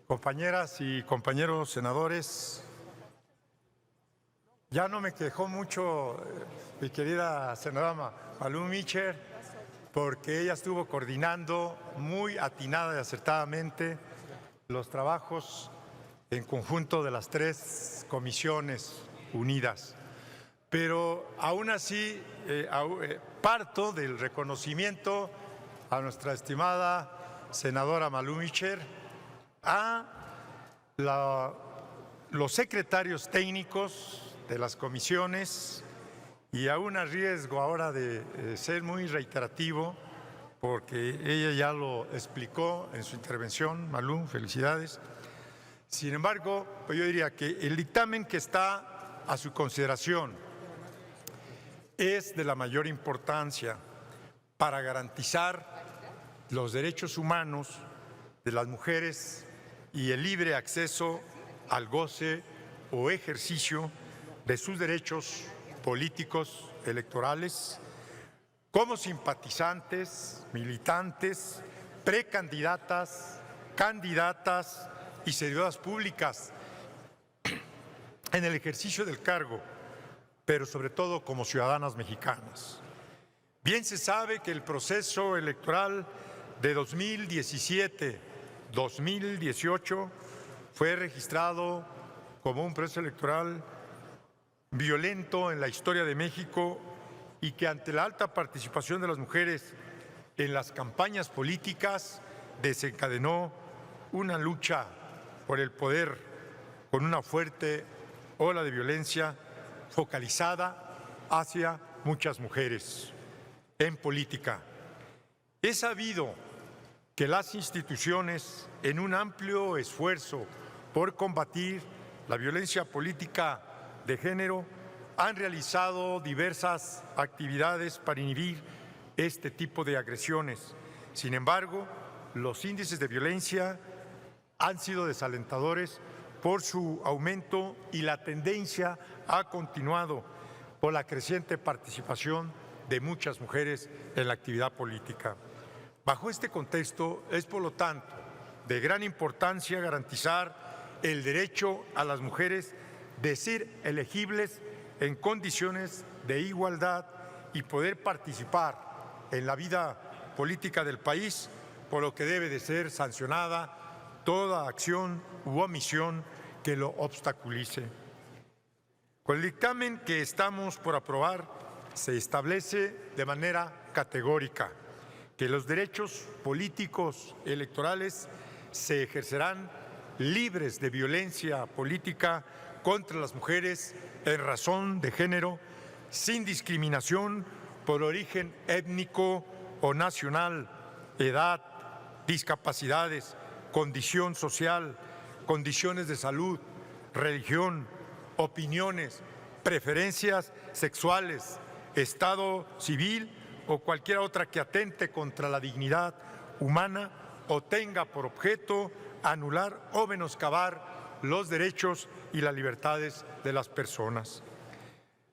Compañeras y compañeros senadores, ya no me quejó mucho mi querida senadora Malú Micher, porque ella estuvo coordinando muy atinada y acertadamente los trabajos en conjunto de las tres comisiones unidas. Pero aún así parto del reconocimiento a nuestra estimada senadora Malú Micher, a los secretarios técnicos de las comisiones, y aún a riesgo ahora de ser muy reiterativo, porque ella ya lo explicó en su intervención. Malú, felicidades. Sin embargo, pues yo diría que el dictamen que está a su consideración es de la mayor importancia para garantizar los derechos humanos de las mujeres y el libre acceso al goce o ejercicio de sus derechos políticos electorales como simpatizantes, militantes, precandidatas, candidatas y servidoras públicas en el ejercicio del cargo, pero sobre todo como ciudadanas mexicanas. Bien se sabe que el proceso electoral de 2017-2018 fue registrado como un proceso electoral violento en la historia de México, y que ante la alta participación de las mujeres en las campañas políticas desencadenó una lucha por el poder con una fuerte ola de violencia focalizada hacia muchas mujeres en política. Es sabido que las instituciones, en un amplio esfuerzo por combatir la violencia política de género, han realizado diversas actividades para inhibir este tipo de agresiones. Sin embargo, los índices de violencia han sido desalentadores por su aumento, y la tendencia ha continuado por la creciente participación de muchas mujeres en la actividad política. Bajo este contexto, es por lo tanto de gran importancia garantizar el derecho a las mujeres de ser elegibles en condiciones de igualdad y poder participar en la vida política del país, por lo que debe de ser sancionada toda acción u omisión que lo obstaculice. Con el dictamen que estamos por aprobar, se establece de manera categórica que los derechos políticos electorales se ejercerán libres de violencia política contra las mujeres en razón de género, sin discriminación por origen étnico o nacional, edad, discapacidades, condición social, condiciones de salud, religión, opiniones, preferencias sexuales, estado civil o cualquier otra que atente contra la dignidad humana o tenga por objeto anular o menoscabar los derechos y las libertades de las personas.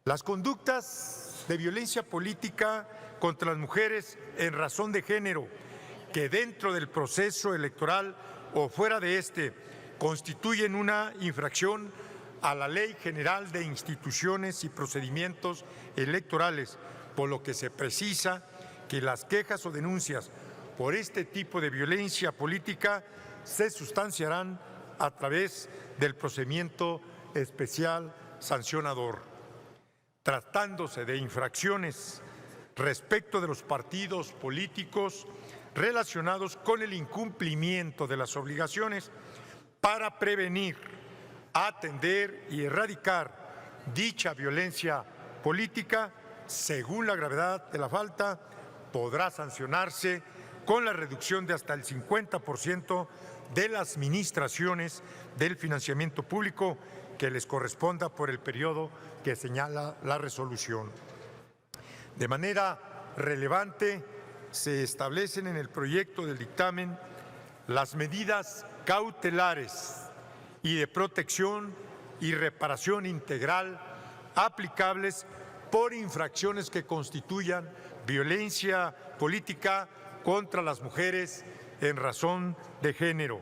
Las conductas de violencia política contra las mujeres en razón de género, que dentro del proceso electoral o fuera de este constituyen una infracción a la Ley General de Instituciones y Procedimientos Electorales, por lo que se precisa que las quejas o denuncias por este tipo de violencia política se sustanciarán a través del procedimiento especial sancionador. Tratándose de infracciones respecto de los partidos políticos relacionados con el incumplimiento de las obligaciones para prevenir, atender y erradicar dicha violencia política, según la gravedad de la falta, podrá sancionarse con la reducción de hasta el 50% de las administraciones del financiamiento público que les corresponda por el periodo que señala la resolución. De manera relevante, se establecen en el proyecto del dictamen las medidas cautelares y de protección y reparación integral aplicables por infracciones que constituyan violencia política contra las mujeres en razón de género.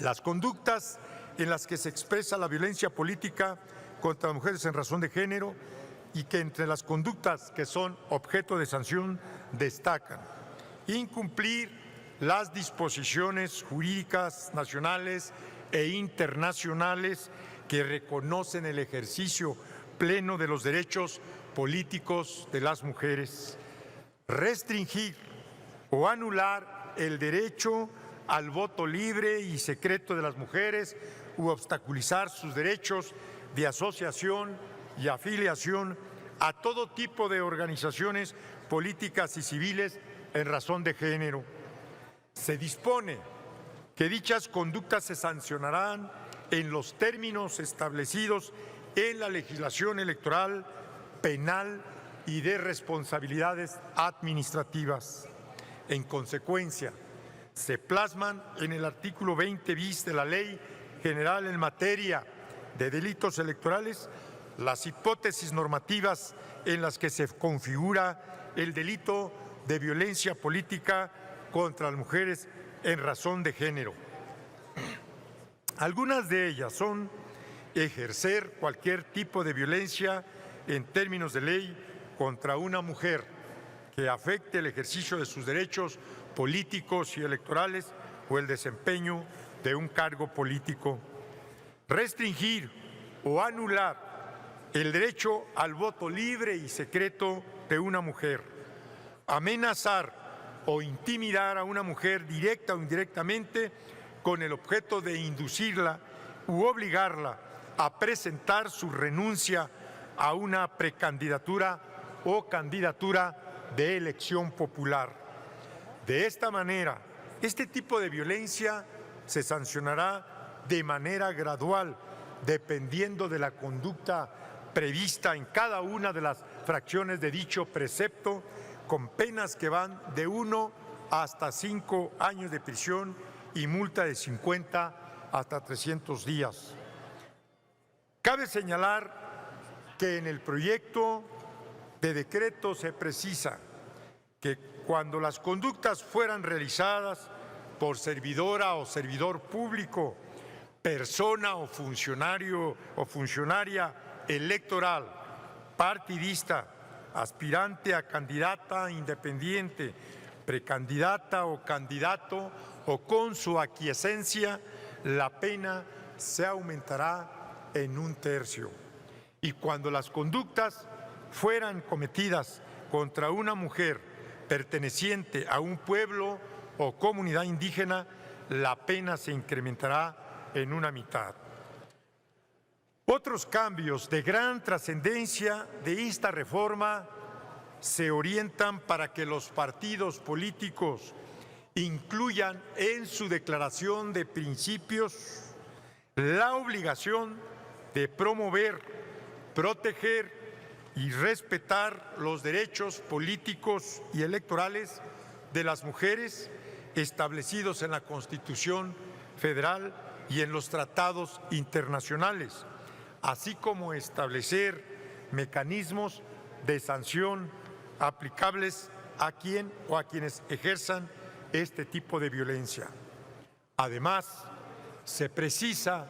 Las conductas en las que se expresa la violencia política contra las mujeres en razón de género y que entre las conductas que son objeto de sanción destacan: incumplir las disposiciones jurídicas nacionales e internacionales que reconocen el ejercicio pleno de los derechos políticos de las mujeres, restringir o anular el derecho al voto libre y secreto de las mujeres u obstaculizar sus derechos de asociación y afiliación a todo tipo de organizaciones políticas y civiles en razón de género. Se dispone que dichas conductas se sancionarán en los términos establecidos en la legislación electoral, penal y de responsabilidades administrativas. En consecuencia, se plasman en el artículo 20 bis de la Ley General en materia de delitos electorales las hipótesis normativas en las que se configura el delito de violencia política contra las mujeres en razón de género. Algunas de ellas son ejercer cualquier tipo de violencia en términos de ley contra una mujer que afecte el ejercicio de sus derechos políticos y electorales o el desempeño de un cargo político. Restringir o anular el derecho al voto libre y secreto de una mujer. Amenazar o intimidar a una mujer directa o indirectamente con el objeto de inducirla u obligarla a presentar su renuncia a una precandidatura o candidatura de elección popular. De esta manera, este tipo de violencia se sancionará de manera gradual, dependiendo de la conducta prevista en cada una de las fracciones de dicho precepto, con penas que van de 1 hasta 5 años de prisión y multa de 50 hasta 300 días. Cabe señalar que en el proyecto de decreto se precisa que cuando las conductas fueran realizadas por servidora o servidor público, persona o funcionario o funcionaria electoral, partidista, aspirante a candidata independiente, precandidata o candidato o con su aquiescencia, la pena se aumentará en 1/3. Y cuando las conductas fueran cometidas contra una mujer perteneciente a un pueblo o comunidad indígena, la pena se incrementará en 1/2. Otros cambios de gran trascendencia de esta reforma se orientan para que los partidos políticos incluyan en su declaración de principios la obligación de promover, proteger y respetar los derechos políticos y electorales de las mujeres establecidos en la Constitución Federal y en los tratados internacionales, así como establecer mecanismos de sanción aplicables a quien o a quienes ejerzan este tipo de violencia. Además, se precisa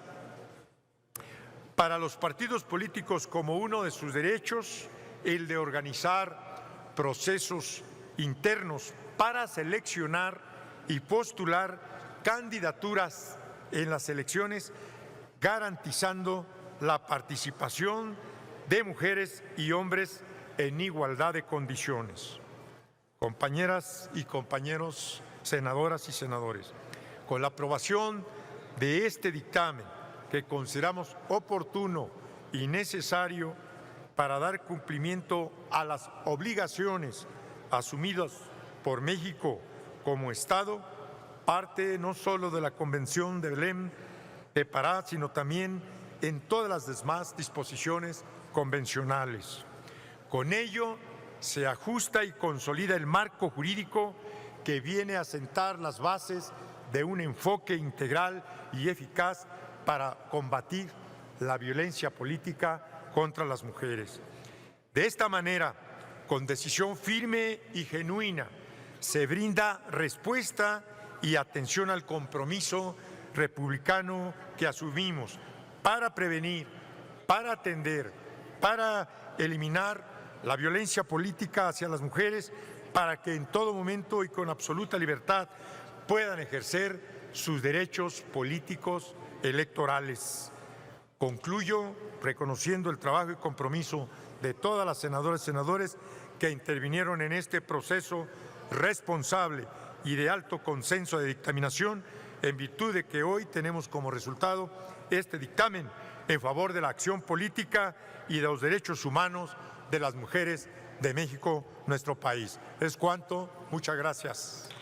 para los partidos políticos como uno de sus derechos el de organizar procesos internos para seleccionar y postular candidaturas en las elecciones, garantizando la participación de mujeres y hombres en igualdad de condiciones. Compañeras y compañeros, senadoras y senadores, con la aprobación de este dictamen que consideramos oportuno y necesario para dar cumplimiento a las obligaciones asumidas por México como Estado, parte no solo de la Convención de Belém de Pará, sino también en todas las demás disposiciones convencionales. Con ello se ajusta y consolida el marco jurídico que viene a sentar las bases de un enfoque integral y eficaz para combatir la violencia política contra las mujeres. De esta manera, con decisión firme y genuina, se brinda respuesta y atención al compromiso republicano que asumimos para prevenir, para atender, para eliminar la violencia política hacia las mujeres, para que en todo momento y con absoluta libertad puedan ejercer sus derechos políticos electorales. Concluyo reconociendo el trabajo y compromiso de todas las senadoras y senadores que intervinieron en este proceso responsable y de alto consenso de dictaminación, en virtud de que hoy tenemos como resultado este dictamen en favor de la acción política y de los derechos humanos de las mujeres de México, nuestro país. Es cuanto. Muchas gracias.